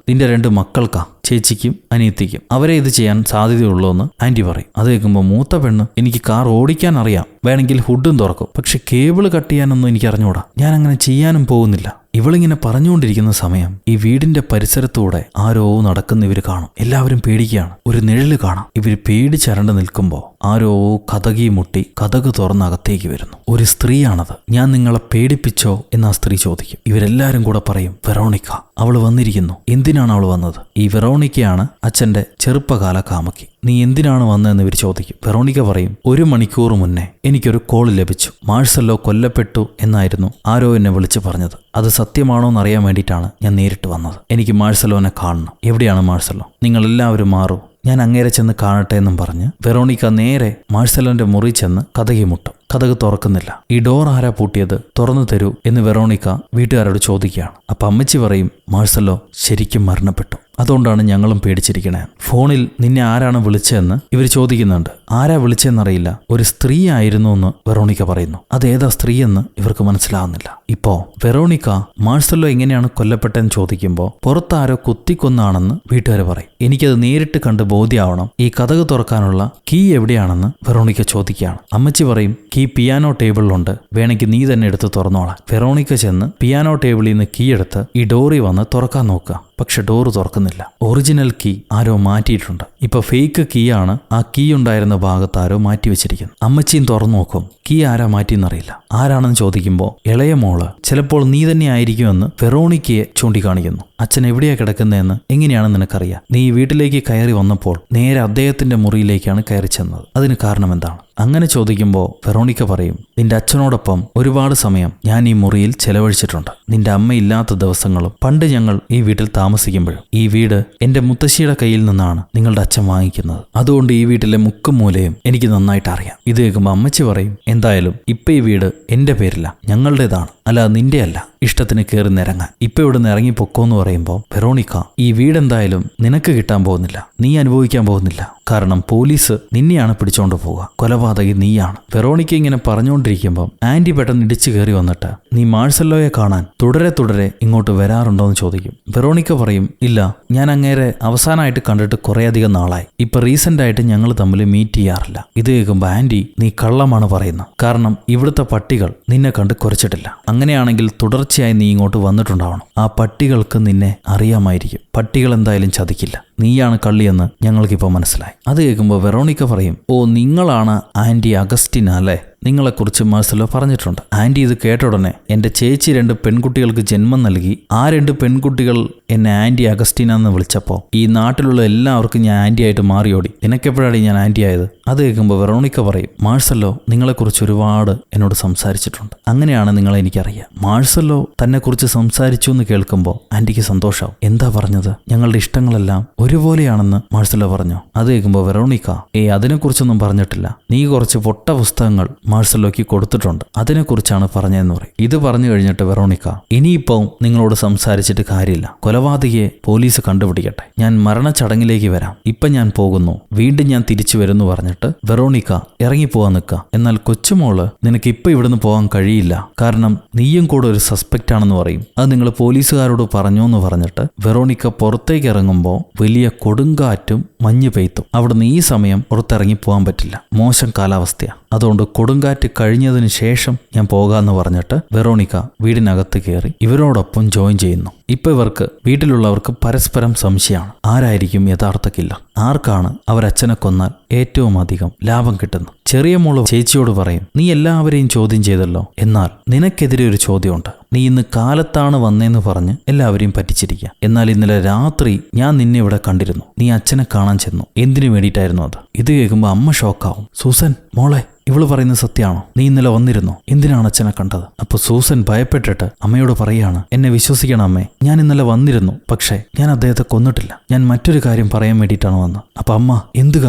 നിന്റെ 2 മക്കൾക്കാ, ചേച്ചിക്കും അനിയത്തിക്കും. അവരെ ഇത് ചെയ്യാൻ സാധ്യതയുള്ളൂ എന്ന് ആൻറ്റി പറയും. അത് കേൾക്കുമ്പോൾ മൂത്ത പെണ്ണ് എനിക്ക് കാർ ഓടിക്കാൻ അറിയാം, വേണമെങ്കിൽ ഹുഡും തുറക്കും, പക്ഷെ കേബിള് കട്ട് ചെയ്യാനൊന്നും എനിക്ക് അറിഞ്ഞൂടാ, ഞാൻ അങ്ങനെ ചെയ്യാനും പോകുന്നില്ല. ഇവളിങ്ങനെ പറഞ്ഞുകൊണ്ടിരിക്കുന്ന സമയം ഈ വീടിന്റെ പരിസരത്തൂടെ ആരോ നടക്കുന്ന ഇവർ കാണും. എല്ലാവരും പേടിക്കുകയാണ്. ഒരു നിഴല് കാണാം. ഇവർ പേടിച്ചരണ്ട് നിൽക്കുമ്പോൾ ആരോ കതകി മുട്ടി കതക് തുറന്ന് അകത്തേക്ക് വരുന്നു. ഒരു സ്ത്രീയാണത്. ഞാൻ നിങ്ങളെ പേടിപ്പിച്ചോ എന്ന് ആ സ്ത്രീ ചോദിക്കും. ഇവരെല്ലാരും കൂടെ പറയും വെറോണിക്ക, അവൾ വന്നിരിക്കുന്നു. എന്തിനാണ് അവൾ വന്നത്? ഈ വെറോണിക്കയാണ് അച്ഛന്റെ ചെറുപ്പകാല കാമുകി. നീ എന്തിനാണ് വന്നതെന്ന് ഇവർ ചോദിക്കും. വെറോണിക്ക പറയും 1 മണിക്കൂർ മുന്നേ എനിക്കൊരു കോൾ ലഭിച്ചു. മാഴ്സല്ലോ കൊല്ലപ്പെട്ടു എന്നായിരുന്നു ആരോ എന്നെ വിളിച്ചു പറഞ്ഞത്. അത് സത്യമാണോ എന്നറിയാൻ വേണ്ടിയിട്ടാണ് ഞാൻ നേരിട്ട് വന്നത്. എനിക്ക് മാഴ്സലോനെ കാണണം. എവിടെയാണ് മാഴ്സലോ? നിങ്ങളെല്ലാവരും മാറൂ, ഞാൻ അങ്ങേരെ ചെന്ന് കാണട്ടെ എന്നും പറഞ്ഞ് വെറോണിക്ക നേരെ മാഴ്സലോന്റെ മുറി ചെന്ന് കതകി മുട്ടും. കതക് തുറക്കുന്നില്ല. ഈ ഡോർ ആരാ പൂട്ടിയത്? തുറന്നു തരൂ എന്ന് വെറോണിക്ക വീട്ടുകാരോട് ചോദിക്കുകയാണ്. അപ്പൊ അമ്മച്ചി പറയും മാഴ്സലോ ശരിക്കും മരണപ്പെട്ടു, അതുകൊണ്ടാണ് ഞങ്ങളും പേടിച്ചിരിക്കണേ. ഫോണിൽ നിന്നെ ആരാണ് വിളിച്ചതെന്ന് ഇവർ ചോദിക്കുന്നുണ്ട്. ആരാ വിളിച്ചെന്നറിയില്ല, ഒരു സ്ത്രീ ആയിരുന്നു എന്ന് വെറോണിക്ക പറയുന്നു. അതേതാ സ്ത്രീ എന്ന് ഇവർക്ക് മനസ്സിലാവുന്നില്ല. ഇപ്പോ വെറോണിക്ക മാഴ്സലോ എങ്ങനെയാണ് കൊല്ലപ്പെട്ടെന്ന് ചോദിക്കുമ്പോൾ പുറത്താരോ കുത്തിക്കൊന്നാണെന്ന് വീട്ടുകാർ പറയും. എനിക്കത് നേരിട്ട് കണ്ട് ബോധ്യമാവണം. ഈ കതക് തുറക്കാനുള്ള കീ എവിടെയാണെന്ന് വെറോണിക്ക ചോദിക്കുകയാണ്. അമ്മച്ചി പറയും കീ പിയാനോ ടേബിളിലുണ്ട്, വേണമെങ്കിൽ നീ തന്നെ എടുത്ത് തുറന്നോളാം. വെറോണിക്ക ചെന്ന് പിയാനോ ടേബിളിൽ നിന്ന് കീ എടുത്ത് ഈ ഡോറി വന്ന് തുറക്കാൻ നോക്കുക. പക്ഷെ ഡോറ് തുറക്കുന്നില്ല. ഒറിജിനൽ കീ ആരോ മാറ്റിയിട്ടുണ്ട്. ഇപ്പൊ ഫേക്ക് കീ ആണ് ആ കീ ഉണ്ടായിരുന്ന ഭാഗത്ത് ആരോ മാറ്റി വെച്ചിരിക്കുന്നു. അമ്മച്ചിയും തുറന്നു നോക്കും. കീ ആരാ മാറ്റിയെന്നറിയില്ല. ആരാണെന്ന് ചോദിക്കുമ്പോൾ ഇളയ മോള് ചിലപ്പോൾ നീ തന്നെ ആയിരിക്കുമെന്ന് വെറോണിക്കയെ ചൂണ്ടിക്കാണിക്കുന്നു. അച്ഛൻ എവിടെയാ കിടക്കുന്നതെന്ന് എങ്ങനെയാണെന്ന് നിനക്കറിയാം. നീ വീട്ടിലേക്ക് കയറി വന്നപ്പോൾ നേരെ അദ്ദേഹത്തിന്റെ മുറിയിലേക്കാണ് കയറി ചെന്നത്. അതിന് കാരണം എന്താണ്? അങ്ങനെ ചോദിക്കുമ്പോൾ വെറോണിക്ക പറയും നിന്റെ അച്ഛനോടൊപ്പം ഒരുപാട് സമയം ഞാൻ ഈ മുറിയിൽ ചെലവഴിച്ചിട്ടുണ്ട്. നിന്റെ അമ്മയില്ലാത്ത ദിവസങ്ങളും പണ്ട് ഞങ്ങൾ ഈ വീട്ടിൽ താമസിക്കുമ്പോഴും ഈ വീട് എന്റെ മുത്തശ്ശിയുടെ കയ്യിൽ നിന്നാണ് നിങ്ങളുടെ അച്ഛൻ വാങ്ങിക്കുന്നത്. അതുകൊണ്ട് ഈ വീട്ടിലെ മുക്കും മൂലയും എനിക്ക് നന്നായിട്ട് അറിയാം. ഇത് കേൾക്കുമ്പോൾ അമ്മച്ചി പറയും എന്തായാലും ഇപ്പൊ ഈ വീട് എന്റെ പേരില്ല, ഞങ്ങളുടേതാണ്, അല്ല നിന്റെ അല്ല. ഇഷ്ടത്തിന് കയറി നിരങ്ങാൻ ഇപ്പൊ ഇവിടെ നിന്ന് ഇറങ്ങി പൊക്കോന്ന് പറയുമ്പോൾ വെറോണിക്ക ഈ വീടെന്തായാലും നിനക്ക് കിട്ടാൻ പോകുന്നില്ല, നീ അനുഭവിക്കാൻ പോകുന്നില്ല. കാരണം പോലീസ് നിന്നെയാണ് പിടിച്ചോണ്ട് പോവുക, കൊലപാതകി നീയാണ്. വെറോണിക്ക ഇങ്ങനെ പറഞ്ഞുകൊണ്ടിരിക്കുമ്പോൾ ആന്റി പെട്ടെന്ന് ഇടിച്ചു കയറി വന്നിട്ട് നീ മാഴ്സലോയെ കാണാൻ തുടരെ ഇങ്ങോട്ട് വരാറുണ്ടോ എന്ന് ചോദിക്കും. വെറോണിക്ക പറയും ഇല്ല, ഞാൻ അങ്ങേരെ അവസാനമായിട്ട് കണ്ടിട്ട് കുറേയധികം നാളായി. ഇപ്പൊ റീസെന്റ് ആയിട്ട് ഞങ്ങൾ തമ്മിൽ മീറ്റ് ചെയ്യാറില്ല. ഇത് കേൾക്കുമ്പോൾ ആന്റി നീ കള്ളമാണ് പറയുന്നത്. കാരണം ഇവിടുത്തെ പട്ടികൾ നിന്നെ കണ്ട് കുരച്ചിട്ടില്ല. അങ്ങനെയാണെങ്കിൽ തുടർച്ചയായി നീ ഇങ്ങോട്ട് വന്നിട്ടുണ്ടാവണം. ആ പട്ടികൾക്ക് നിന്നെ അറിയാമായിരിക്കും. പട്ടികൾ എന്തായാലും ചതിക്കില്ല. നീയാണ് കള്ളിയെന്ന് ഞങ്ങൾക്കിപ്പോൾ മനസ്സിലായി. അത് കേൾക്കുമ്പോൾ വെറോണിക്ക പറയും ഓ നിങ്ങളാണ് ആന്റി അഗസ്റ്റിന അല്ലേ? നിങ്ങളെക്കുറിച്ച് മാഴ്സലോ പറഞ്ഞിട്ടുണ്ട്. ആന്റി ഇത് കേട്ട ഉടനെ എൻ്റെ ചേച്ചി 2 പെൺകുട്ടികൾക്ക് ജന്മം നൽകി. ആ 2 പെൺകുട്ടികൾ എന്നെ ആന്റി അഗസ്റ്റിന എന്ന് വിളിച്ചപ്പോൾ ഈ നാട്ടിലുള്ള എല്ലാവർക്കും ഞാൻ ആന്റി ആയിട്ട് മാറിയോടി. നിനക്കെപ്പോഴാണ് ഞാൻ ആന്റി ആയത്? അത് കേൾക്കുമ്പോൾ വെറോണിക്ക പറയും മാഴ്സലോ നിങ്ങളെക്കുറിച്ച് ഒരുപാട് എന്നോട് സംസാരിച്ചിട്ടുണ്ട്. അങ്ങനെയാണ് നിങ്ങളെ എനിക്കറിയാം. മാഴ്സലോ തന്നെക്കുറിച്ച് സംസാരിച്ചു എന്ന് കേൾക്കുമ്പോൾ ആന്റിക്ക് സന്തോഷമാവും. എന്താ പറഞ്ഞത്? ഞങ്ങളുടെ ഇഷ്ടങ്ങളെല്ലാം ഒരുപോലെയാണെന്ന് മാഴ്സലോ പറഞ്ഞു. അത് കേൾക്കുമ്പോൾ വെറോണിക്ക അതിനെക്കുറിച്ചൊന്നും പറഞ്ഞിട്ടില്ല. നീ കുറച്ച് പൊട്ട പുസ്തകങ്ങൾ മാഴ്സലോയ്ക്ക് കൊടുത്തിട്ടുണ്ട്, അതിനെക്കുറിച്ചാണ് പറഞ്ഞതെന്ന് പറയും. ഇത് പറഞ്ഞു കഴിഞ്ഞിട്ട് വെറോണിക്ക ഇനിയിപ്പോൾ നിങ്ങളോട് സംസാരിച്ചിട്ട് കാര്യമില്ല, കൊലപാതകിയെ പോലീസ് കണ്ടുപിടിക്കട്ടെ, ഞാൻ മരണച്ചടങ്ങിലേക്ക് വരാം, ഇപ്പം ഞാൻ പോകുന്നു, വീണ്ടും ഞാൻ തിരിച്ചു വരുന്നു പറഞ്ഞിട്ട് വെറോണിക്ക ഇറങ്ങിപ്പോവാൻ നിൽക്കുക. എന്നാൽ കൊച്ചുമോള് നിനക്ക് ഇപ്പം ഇവിടുന്ന് പോകാൻ കഴിയില്ല, കാരണം നീയും കൂടെ ഒരു സസ്പെക്റ്റ് ആണെന്ന് പറയും. അത് നിങ്ങൾ പോലീസുകാരോട് പറഞ്ഞു എന്ന് പറഞ്ഞിട്ട് വെറോണിക്ക പുറത്തേക്ക് ഇറങ്ങുമ്പോൾ വലിയ കൊടുങ്കാറ്റും മഞ്ഞ് പെയ്ത്തും. അവിടുന്ന് ഈ സമയം പുറത്തിറങ്ങി പോകാൻ പറ്റില്ല, മോശം കാലാവസ്ഥയാണ്. അതുകൊണ്ട് കൊടുങ്കാറ്റ് കഴിഞ്ഞതിന് ശേഷം ഞാൻ പോകാമെന്ന് പറഞ്ഞിട്ട് വെറോണിക്ക വീടിനകത്ത് കയറി ഇവരോടൊപ്പം ജോയിൻ ചെയ്യുന്നു. ഇപ്പൊ ഇവർക്ക് വീട്ടിലുള്ളവർക്ക് പരസ്പരം സംശയമാണ്, ആരായിരിക്കും യഥാർത്ഥ കില്ലർ, ആർക്കാണ് അവരച്ഛനെ കൊന്നാൽ ഏറ്റവും അധികം ലാഭം കിട്ടുന്നത്. ചെറിയ മോള് ചേച്ചിയോട് പറയും നീ എല്ലാവരെയും ചോദ്യം ചെയ്തല്ലോ, എന്നാൽ നിനക്കെതിരെ ഒരു ചോദ്യമുണ്ട്. നീ ഇന്ന് കാലത്താണ് വന്നേന്ന് പറഞ്ഞ് എല്ലാവരെയും പറ്റിച്ചിരിക്കുക. എന്നാൽ ഇന്നലെ രാത്രി ഞാൻ നിന്നെ ഇവിടെ കണ്ടിരുന്നു. നീ അച്ഛനെ കാണാൻ ചെന്നു, എന്തിനു വേണ്ടിയിട്ടായിരുന്നു അത്? ഇത് കേൾക്കുമ്പോൾ അമ്മ ഷോക്കാവും. സൂസൻ മോളെ, ഇവള് പറയുന്നത് സത്യമാണോ? നീ ഇന്നലെ വന്നിരുന്നോ? എന്തിനാണ് അച്ഛനെ കണ്ടത്? അപ്പൊ സൂസൻ ഭയപ്പെട്ടിട്ട് അമ്മയോട് പറയാണ് എന്നെ വിശ്വസിക്കണം അമ്മേ, ഞാൻ ഇന്നലെ വന്നിരുന്നു, പക്ഷേ ഞാൻ അദ്ദേഹത്തെ കൊന്നിട്ടില്ല, ഞാൻ മറ്റൊരു കാര്യം പറയാൻ വേണ്ടിയിട്ടാണ് വന്നത്. അപ്പൊ അമ്മ എന്ത്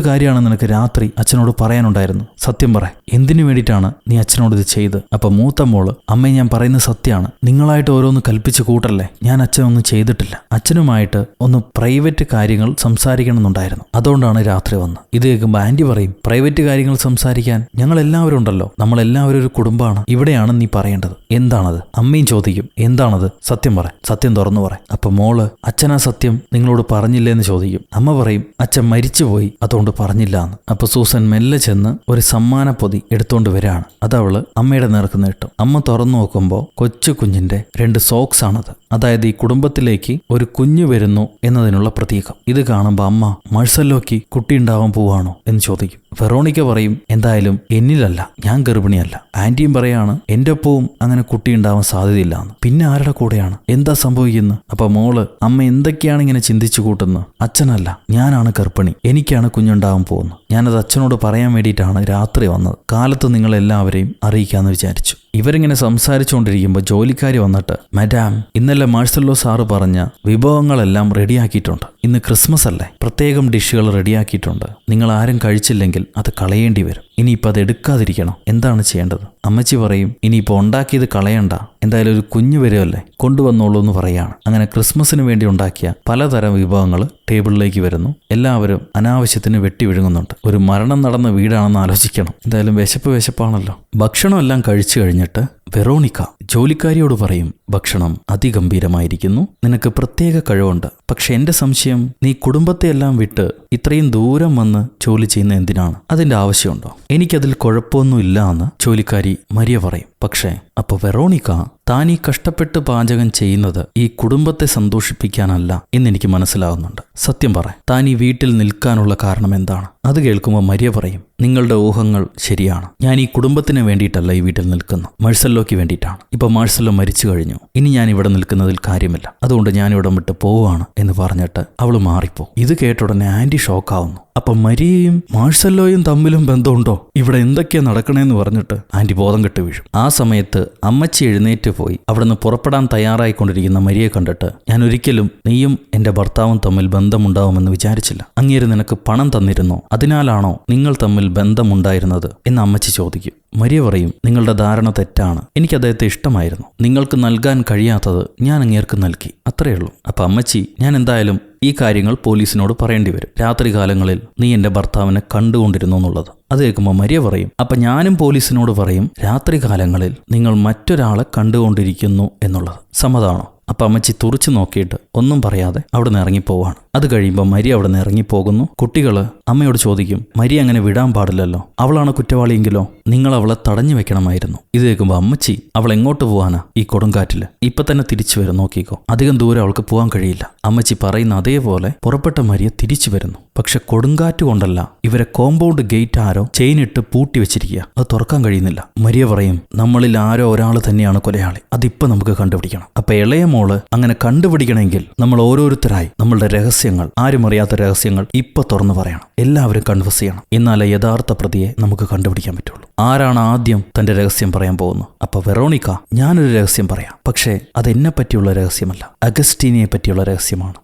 കാര്യമാണ് നിനക്ക് രാത്രി അച്ഛനോട് പറയാനുണ്ടായിരുന്നു. സത്യം പറ, എന്തിനു വേണ്ടിയിട്ടാണ് നീ അച്ഛനോട് ഇത് ചെയ്ത്? അപ്പൊ മൂത്ത മോള്, അമ്മേ ഞാൻ പറയുന്നത് സത്യമാണ്, നിങ്ങളായിട്ട് ഓരോന്ന് കൽപ്പിച്ച് കൂട്ടല്ലേ, ഞാൻ അച്ഛനൊന്നും ചെയ്തിട്ടില്ല. അച്ഛനുമായിട്ട് ഒന്ന് പ്രൈവറ്റ് കാര്യങ്ങൾ സംസാരിക്കണമെന്നുണ്ടായിരുന്നു, അതുകൊണ്ടാണ് രാത്രി വന്ന്. ഇത് കേൾക്കുമ്പോൾ ആന്റി പറയും, പ്രൈവറ്റ് കാര്യങ്ങൾ സംസാരിക്കാൻ ഞങ്ങൾ എല്ലാവരും ഉണ്ടല്ലോ, നമ്മളെല്ലാവരും ഒരു കുടുംബമാണ്, ഇവിടെയാണ് നീ പറയേണ്ടത്. എന്താണത്? അമ്മയും ചോദിക്കും, എന്താണത്? സത്യം പറ, സത്യം തുറന്നു പറ. അപ്പൊ മോള്, അച്ഛനാ സത്യം നിങ്ങളോട് പറഞ്ഞില്ലേ എന്ന് ചോദിക്കും. അമ്മ പറയും, അച്ഛൻ മരിച്ചുപോയി, അതുകൊണ്ട് പറഞ്ഞില്ല എന്ന്. അപ്പൊ സൂസൻ മെല്ലെ ചെന്ന് ഒരു സമ്മാന പൊതി എടുത്തോണ്ട് വരാണ്. അതവള് അമ്മയുടെ നേർക്ക് നീട്ടും. അമ്മ തുറന്നു നോക്കുമ്പോൾ കൊച്ചു കുഞ്ഞിന്റെ 2 സോക്സ് ആണത്. അതായത് ഈ കുടുംബത്തിലേക്ക് ഒരു കുഞ്ഞു വരുന്നു എന്നതിനുള്ള പ്രതീകം. ഇത് കാണുമ്പോൾ അമ്മ, മാഴ്സലോയ്ക്ക് കുട്ടി ഉണ്ടാവാൻ പോവാണോ എന്ന് ചോദിക്കും. വെറോണിക്ക പറയും, എന്തായാലും എന്നിലല്ല, ഞാൻ ഗർഭിണിയല്ല. ആന്റിയും പറയാണ്, എന്റെ ഒപ്പവും അങ്ങനെ കുട്ടി ഉണ്ടാവാൻ സാധ്യതയില്ല എന്ന്. പിന്നെ ആരുടെ കൂടെയാണ്? എന്താ സംഭവിക്കുന്നത്? അപ്പൊ മോള്, അമ്മ എന്തൊക്കെയാണ് ഇങ്ങനെ ചിന്തിച്ചു കൂട്ടുന്നത്? അച്ഛനല്ല, ഞാനാണ് ഗർഭിണി, എനിക്കാണ് കുഞ്ഞുണ്ടാവാൻ പോകുന്നത്. ഞാനത് അച്ഛനോട് പറയാൻ വേണ്ടിയിട്ടാണ് രാത്രി വന്നത്, കാലത്ത് നിങ്ങളെല്ലാവരെയും അറിയിക്കാമെന്ന് വിചാരിച്ചു. ഇവരിങ്ങനെ സംസാരിച്ചുകൊണ്ടിരിക്കുമ്പോൾ ജോലിക്കാരി വന്നിട്ട്, മാഡാം, ഇന്നലെ മാഴ്സല്ലോ സാറ് പറഞ്ഞ വിഭവങ്ങളെല്ലാം റെഡിയാക്കിയിട്ടുണ്ട്, ഇന്ന് ക്രിസ്മസ് അല്ലേ, പ്രത്യേകം ഡിഷുകൾ റെഡിയാക്കിയിട്ടുണ്ട്, നിങ്ങൾ ആരും കഴിച്ചില്ലെങ്കിൽ അത് കളയേണ്ടി വരും. ഇനിയിപ്പോൾ അത് എടുക്കാതിരിക്കണം, എന്താണ് ചെയ്യേണ്ടത്? അമ്മച്ചി പറയും, ഇനിയിപ്പോൾ ഉണ്ടാക്കിയത് കളയണ്ട, എന്തായാലും ഒരു കുഞ്ഞു വരുമല്ലേ, കൊണ്ടുവന്നോളൂ എന്ന് പറയാണ്. അങ്ങനെ ക്രിസ്മസിന് വേണ്ടി ഉണ്ടാക്കിയ പലതരം വിഭവങ്ങൾ ടേബിളിലേക്ക് വരുന്നു. എല്ലാവരും അനാവശ്യത്തിന് വെട്ടി വിഴുങ്ങുന്നുണ്ട്. ഒരു മരണം നടന്ന വീടാണെന്ന് ആലോചിക്കണം. എന്തായാലും വിശപ്പാണല്ലോ. ഭക്ഷണം എല്ലാം കഴിച്ചു കഴിഞ്ഞിട്ട് വെറോണിക്ക ജോലിക്കാരിയോട് പറയും, ഭക്ഷണം അതിഗംഭീരമായിരിക്കുന്നു, നിനക്ക് പ്രത്യേക കഴിവുണ്ട്. പക്ഷെ എന്റെ സംശയം, നീ കുടുംബത്തെയെല്ലാം വിട്ട് ഇത്രയും ദൂരം വന്ന് ജോലി ചെയ്യുന്ന എന്തിനാണ്? അതിന്റെ ആവശ്യമുണ്ടോ? എനിക്കതിൽ കുഴപ്പമൊന്നുമില്ല എന്ന് ജോലിക്കാരി മരിയ പറയും. പക്ഷേ അപ്പൊ വെറോണിക്ക, താൻ ഈ കഷ്ടപ്പെട്ട് പാചകം ചെയ്യുന്നത് ഈ കുടുംബത്തെ സന്തോഷിപ്പിക്കാനല്ല എന്നെനിക്ക് മനസ്സിലാകുന്നുണ്ട്. സത്യം പറ, താൻ ഈ വീട്ടിൽ നിൽക്കാനുള്ള കാരണം എന്താണ്? അത് കേൾക്കുമ്പോൾ മരിയ പറയും, നിങ്ങളുടെ ഊഹങ്ങൾ ശരിയാണ്, ഞാൻ ഈ കുടുംബത്തിന് വേണ്ടിയിട്ടല്ല ഈ വീട്ടിൽ നിൽക്കുന്നു, മാഴ്സലോയ്ക്ക് വേണ്ടിയിട്ടാണ്. ഇപ്പൊ മാഴ്സല്ലോ മരിച്ചു കഴിഞ്ഞു, ഇനി ഞാൻ ഇവിടെ നിൽക്കുന്നതിൽ കാര്യമില്ല, അതുകൊണ്ട് ഞാൻ ഇവിടെ വിട്ട് പോവുകയാണ് എന്ന് പറഞ്ഞിട്ട് അവള് മാറിപ്പോകും. ഇത് കേട്ട ഉടനെ ആന്റി ഷോക്കാവുന്നു. അപ്പൊ മരിയയും മാഴ്സലോയും തമ്മിലും ബന്ധമുണ്ടോ? ഇവിടെ എന്തൊക്കെയാ നടക്കണേന്ന് പറഞ്ഞിട്ട് ആന്റി ബോധം കെട്ട് വീഴും. ആ സമയത്ത് അമ്മച്ചി എഴുന്നേറ്റ് പോയി അവിടുന്ന് പുറപ്പെടാൻ തയ്യാറായിക്കൊണ്ടിരിക്കുന്ന മരിയെ കണ്ടിട്ട്, ഞാൻ ഒരിക്കലും നീയും എന്റെ ഭർത്താവും തമ്മിൽ ബന്ധമുണ്ടാവുമെന്ന് വിചാരിച്ചില്ല. അങ്ങേര് നിനക്ക് പണം തന്നിരുന്നോ? അതിനാലാണോ നിങ്ങൾ തമ്മിൽ ബന്ധമുണ്ടായിരുന്നത് എന്ന് അമ്മച്ചി ചോദിക്കും. മരിയ പറയും, നിങ്ങളുടെ ധാരണ തെറ്റാണ്, എനിക്ക് അദ്ദേഹത്തെ ഇഷ്ടമായിരുന്നു, നിങ്ങൾക്ക് നൽകാൻ കഴിയാത്തത് ഞാൻ അങ്ങേർക്ക് നൽകി, അത്രയുള്ളൂ. അപ്പൊ അമ്മച്ചി, ഞാൻ എന്തായാലും ഈ കാര്യങ്ങൾ പോലീസിനോട് പറയേണ്ടി വരും, രാത്രികാലങ്ങളിൽ നീ എന്റെ ഭർത്താവിനെ കണ്ടുകൊണ്ടിരുന്നു എന്നുള്ളത്. അത് കേൾക്കുമ്പോൾ മരിയ പറയും, അപ്പൊ ഞാനും പോലീസിനോട് പറയും, രാത്രികാലങ്ങളിൽ നിങ്ങൾ മറ്റൊരാളെ കണ്ടുകൊണ്ടിരിക്കുന്നു എന്നുള്ളത്. സമ്മതമാണോ? അപ്പൊ അമ്മച്ചി തുറച്ചു നോക്കിയിട്ട് ഒന്നും പറയാതെ അവിടെ നിന്ന് ഇറങ്ങിപ്പോവാണ്. അത് കഴിയുമ്പോൾ മരിയ അവിടെ നിന്ന് ഇറങ്ങിപ്പോകുന്നു. കുട്ടികള് അമ്മയോട് ചോദിക്കും, മരിയ അങ്ങനെ വിടാൻ പാടില്ലല്ലോ, അവളാണ് കുറ്റവാളിയെങ്കിലോ, നിങ്ങൾ അവളെ തടഞ്ഞു വെക്കണമായിരുന്നു. ഇത് കേൾക്കുമ്പോൾ അമ്മച്ചി, അവൾ എങ്ങോട്ട് പോവാനാ ഈ കൊടുങ്കാറ്റില്, ഇപ്പൊ തന്നെ തിരിച്ചു വരും, നോക്കിക്കോ, അധികം ദൂരം അവൾക്ക് പോകാൻ കഴിയില്ല. അമ്മച്ചി പറയുന്ന അതേപോലെ പുറപ്പെട്ട മരിയ തിരിച്ചു വരുന്നു. പക്ഷെ കൊടുങ്കാറ്റ് കൊണ്ടല്ല, ഇവരെ കോമ്പൗണ്ട് ഗേറ്റ് ആരോ ചെയിനിട്ട് പൂട്ടി വെച്ചിരിക്കുക, അത് തുറക്കാൻ കഴിയുന്നില്ല. മരിയ പറയും, നമ്മളിൽ ആരോ ഒരാൾ തന്നെയാണ് കൊലയാളി, അതിപ്പോ നമുക്ക് കണ്ടുപിടിക്കണം. അപ്പൊ ഇളയ മോള്, അങ്ങനെ കണ്ടുപിടിക്കണമെങ്കിൽ നമ്മൾ ഓരോരുത്തരായി നമ്മളുടെ രഹസ്യങ്ങൾ, ആരും അറിയാത്ത രഹസ്യങ്ങൾ ഇപ്പൊ തുറന്നു പറയണം, എല്ലാവരും കൺഫസ് ചെയ്യണം, എന്നാലേ യഥാർത്ഥ പ്രതിയെ നമുക്ക് കണ്ടുപിടിക്കാൻ പറ്റുള്ളൂ. ആരാണ് ആദ്യം തന്റെ രഹസ്യം പറയാൻ പോകുന്നത്? അപ്പൊ വെറോണിക്ക, ഞാനൊരു രഹസ്യം പറയാം, പക്ഷേ അതെന്നെ പറ്റിയുള്ള രഹസ്യമല്ല, അഗസ്റ്റീനയെ പറ്റിയുള്ള രഹസ്യമാണ്.